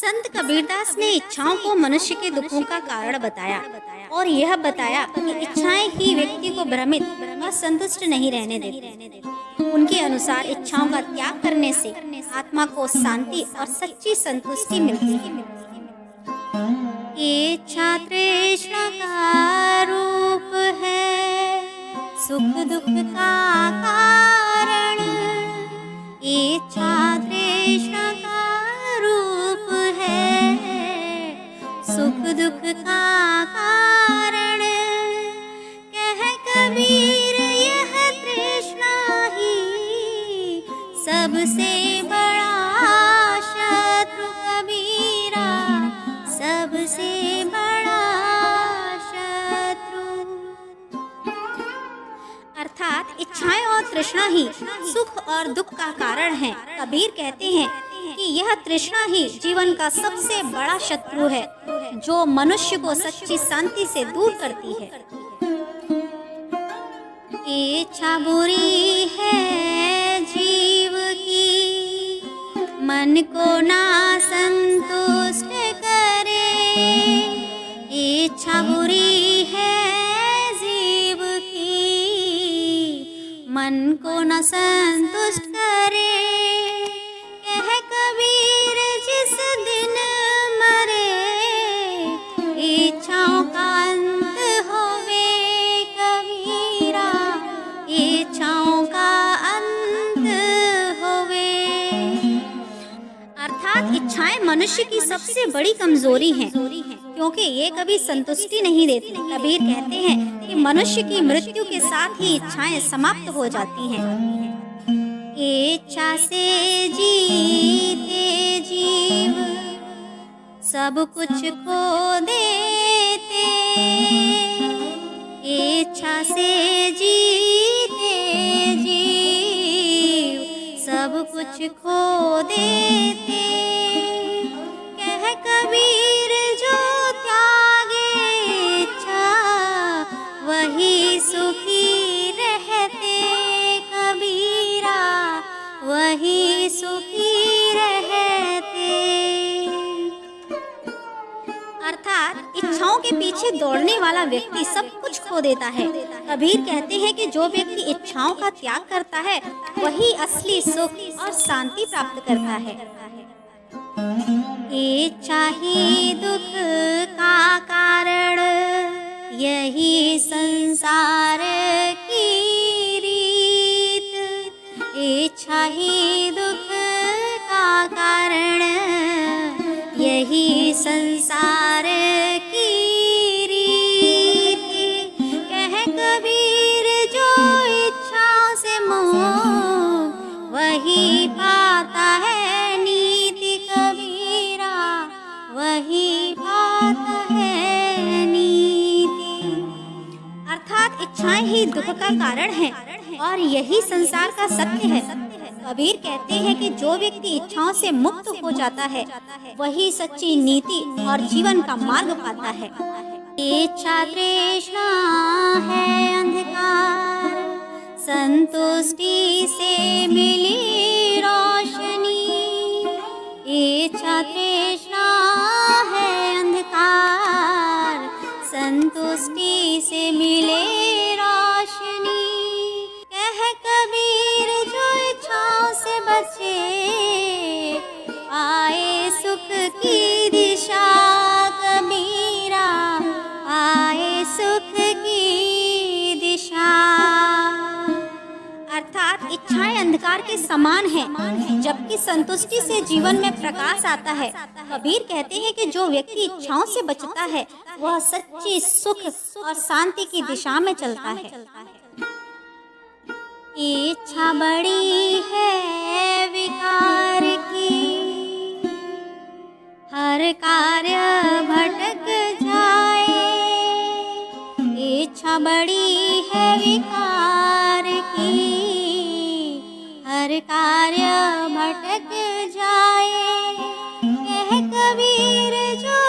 संत कबीरदास ने इच्छाओं को मनुष्य के दुखों का कारण बताया और यह बताया कि इच्छाएं ही व्यक्ति को भ्रमित और संतुष्ट नहीं रहने देती। उनके अनुसार इच्छाओं का त्याग करने से आत्मा को शांति और सच्ची संतुष्टि मिलती है। इच्छा तृष्णा का रूप है, सुख दुख का कारण। इच्छा तृष्णा का रूप है, सुख दुख का कारण। कह कबीर यह तृष्णा ही सबसे बड़ा शत्रु। कबीरा सबसे बड़ा शत्रु। अर्थात इच्छाएं और तृष्णा ही सुख और दुख का कारण है। कबीर कहते हैं कि यह तृष्णा ही जीवन का सबसे बड़ा शत्रु है, जो मनुष्य को सच्ची शांति से दूर करती है। इच्छा बुरी है जीव की, मन को ना संतुष्ट करे। इच्छा बुरी है जीव की, मन को न संतुष्ट करे। कह कबीर जिस दिन मरे, इच्छाओं का अंत होवे। कबीरा इच्छाओं का अंत होवे। अर्थात इच्छाएं मनुष्य की सबसे बड़ी कमजोरी हैं, क्योंकि ये कभी संतुष्टि नहीं देती। कबीर कहते हैं कि मनुष्य की मृत्यु के साथ ही इच्छाएं समाप्त हो जाती हैं। इच्छा से जीते जीव सब कुछ खो देते। इच्छा से जीते जीव सब कुछ खो देते। कह कबीर जो त्यागे इच्छा वही सुखी रहते। कबीरा वही सुखी रहते। अर्थात इच्छाओं के पीछे दौड़ने वाला व्यक्ति सब कुछ खो देता है। कबीर कहते हैं कि जो व्यक्ति इच्छाओं का त्याग करता है वही असली सुख और शांति प्राप्त करता है। इच्छा ही दुख का कारण, यही संसार की रीत। इच्छा ही दुख का कारण, यही संसार की रीत। कह कबीर जो इच्छाओं से मोह, वही पाता है नीति। कबीरा वही पाता है नीति। अर्थात इच्छाएं ही दुख का कारण है और यही संसार का सत्य है। कबीर कहते हैं कि जो व्यक्ति इच्छाओं से मुक्त हो जाता है वही सच्ची नीति और जीवन का मार्ग पाता है। इच्छा तृष्णा है अंधकार, संतुष्टि से मिली रोशनी। इच्छा तृष्णा है अंधकार, संतुष्टि से मिले रोशनी। कह कबीर जो इच्छाओं से बचे, आए सुख की दिशा। कबीरा आए सुख की दिशा। अर्थात इच्छाएं अंधकार के समान हैं, जबकि संतुष्टि से जीवन में प्रकाश आता है। कबीर कहते हैं कि जो व्यक्ति इच्छाओं से बचता है वह सच्ची सुख और शांति की दिशा में चलता है। इच्छा बड़ी है विकार की, हर कार्य भटक जाए। इच्छा बड़ी है विकार की, हर कार्य भटक जाए। कह कबीर जो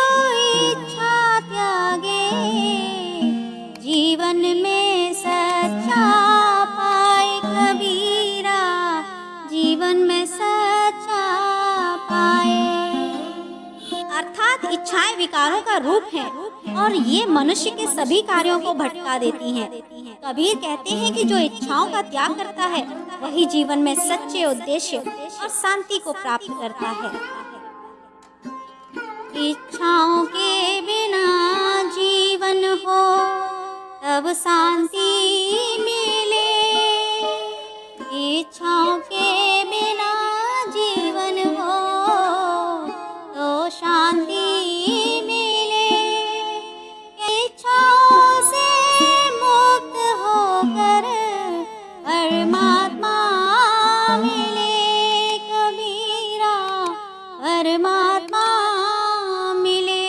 इच्छा त्यागे, जीवन में सच्चा पाए। कबीरा जीवन में सच्चा पाए। अर्थात इच्छाएं विकारों का रूप हैं और ये मनुष्य के सभी कार्यों को भटका देती हैं। कबीर कहते हैं कि जो इच्छाओं का त्याग करता है वही जीवन में सच्चे उद्देश्य और शांति को प्राप्त करता है। इच्छाओं के बिना जीवन हो तब शांति मिले, इच्छाओं के बिना जीवन हो तो शांति मिले। इच्छाओं से मुक्त होकर परमात्मा मिले, कबीरा परमात्मा मिले।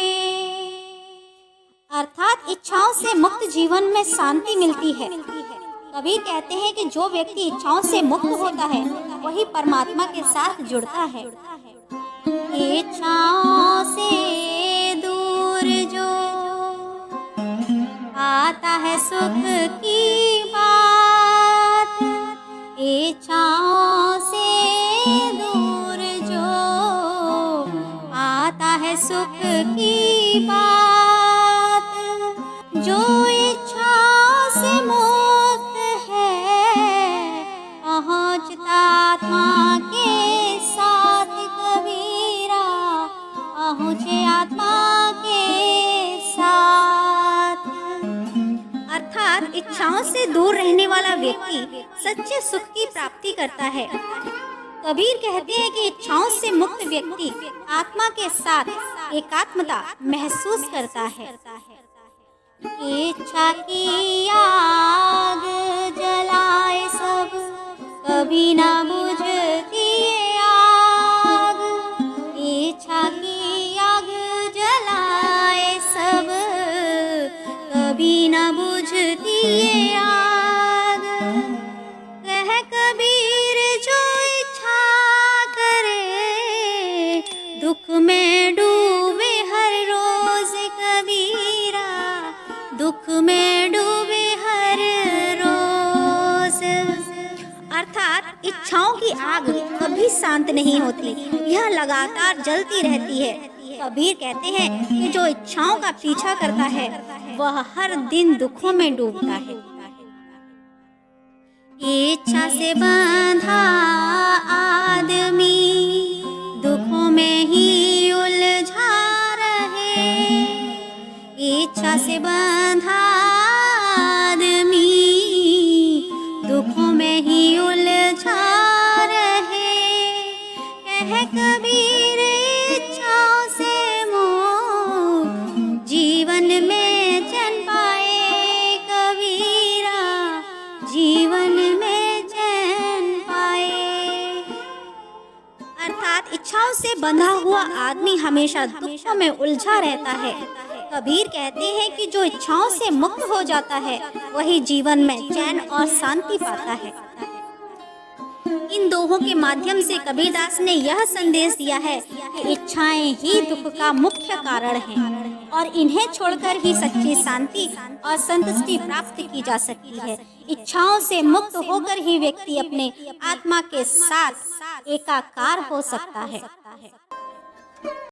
अर्थात इच्छाओं से मुक्त जीवन में शांति मिलती है। कबीर कहते हैं कि जो व्यक्ति इच्छाओं से मुक्त होता है वही परमात्मा के साथ जुड़ता है। इच्छाओं से दूर जो आता है सुख की बात, इच्छाओं से दूर जो आता है सुख की बात, जो इच्छाओं से मुक्त है पहुँचता आत्मा के साथ, कबीरा पहुँचे आत्मा के साथ। अर्थात इच्छाओं से दूर रहने वाला व्यक्ति सच्चे सुख की प्राप्ति करता है। कबीर कहते हैं कि इच्छाओं से मुक्त व्यक्ति आत्मा के साथ एकात्मता महसूस करता है। इच्छा की आग जलाए सब कभी ना बुझती आग, इच्छा की आग जलाए सब कभी ना बुझती आग। कह कबीर जो इच्छा करे दुख में डूबे हर रोज, कबीरा दुख में डूबे हर रोज। अर्थात इच्छाओं की आग कभी शांत नहीं होती, यह लगातार जलती रहती है। कबीर कहते हैं कि जो इच्छाओं का पीछा करता है वह हर दिन दुखों में डूबता है। इच्छा से बंधा आदमी दुखों में ही उलझा रहे, इच्छा से बंधा आदमी दुखों में ही उलझा रहे। कह कबीर इच्छाओं से मुक्त जीवन में चैन पाए, कबीरा जीवन में चैन पाए। अर्थात इच्छाओं से बंधा हुआ आदमी हमेशा दुखों में उलझा रहता है। कबीर कहते हैं कि जो इच्छाओं से मुक्त हो जाता है वही जीवन में चैन और शांति पाता है। इन दोहों के माध्यम से कबीरदास ने यह संदेश दिया है कि इच्छाएं ही दुख का मुख्य कारण हैं और इन्हें छोड़कर ही सच्ची शांति और संतुष्टि प्राप्त की जा सकती है। इच्छाओं से मुक्त होकर ही व्यक्ति अपने आत्मा के साथ एकाकार हो सकता है।